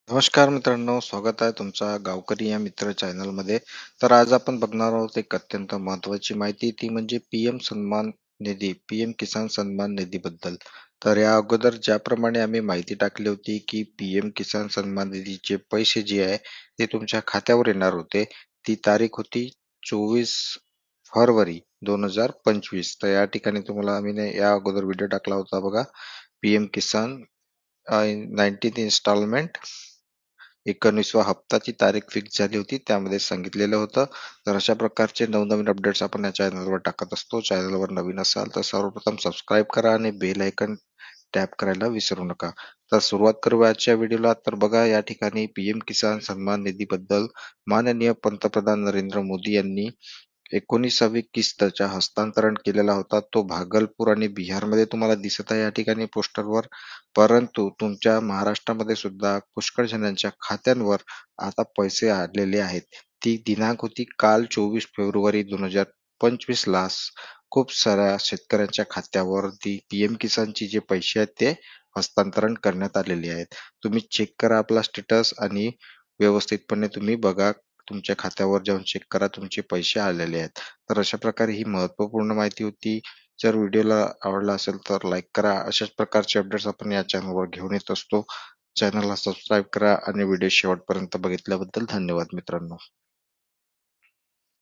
नमस्कार मित्रांनो, स्वागत आहे तुमचा गावकरी या मित्र चॅनलमध्ये. तर आज आपण बघणार आहोत एक अत्यंत महत्त्वाची माहिती, ती म्हणजे पीएम सन्मान निधी, पीएम किसान सन्मान निधीबद्दल. तर या अगोदर ज्याप्रमाणे आम्ही माहिती टाकली होती, की पीएम किसान सन्मान निधीचे पैसे जे आहे ते तुमच्या खात्यावर येणार होते. ती तारीख होती 24 फरवरी 2025. तर या ठिकाणी तुम्हाला आम्ही या अगोदर व्हिडिओ टाकला होता बघा, पीएम किसान 19th इन्स्टॉलमेंट 19वा हप्ताची तारीख फिक्स झाली होती. त्यामध्ये सांगितलेलं होतं. तर अशा प्रकारचे नवनवीन अपडेट्स आपण या चॅनलवर टाकत असतो. चॅनलवर नवीन असाल तर सर्वप्रथम सबस्क्राईब करा आणि बेल आयकन टॅप करायला विसरू नका. तर सुरुवात करू आजच्या व्हिडिओला. तर बघा, या ठिकाणी पीएम किसान सन्मान निधीबद्दल माननीय पंतप्रधान नरेंद्र मोदी यांनी 19वी किस्तच्या हस्तांतरण केलेला होता. तो भागलपूर आणि बिहारमध्ये तुम्हाला दिसत आहे या ठिकाणी पोस्टरवर. परंतु तुमच्या महाराष्ट्रामध्ये सुद्धा पुष्कळ जणांच्या खात्यांवर आता पैसे आलेले आहेत. ती दिनांक होती काल 24 फेब्रुवारी 2025 ला खूप साऱ्या शेतकऱ्यांच्या खात्यावर ती पीएम किसानची जे पैसे आहेत ते हस्तांतरण करण्यात आलेले आहेत. तुम्ही चेक करा आपला स्टेटस आणि व्यवस्थितपणे तुम्ही बघा, तुमच्या खात्यावर जाऊन चेक करा तुमचे पैसे आलेले आहेत. तर अशा प्रकारे ही महत्त्वपूर्ण माहिती होती. जर व्हिडिओला आवडला असेल तर लाईक करा. अशाच प्रकारचे अपडेट्स आपण या चॅनलवर घेऊन येत असतो. चॅनलला सबस्क्राईब करा आणि व्हिडिओ शेवटपर्यंत बघितल्याबद्दल धन्यवाद मित्रांनो.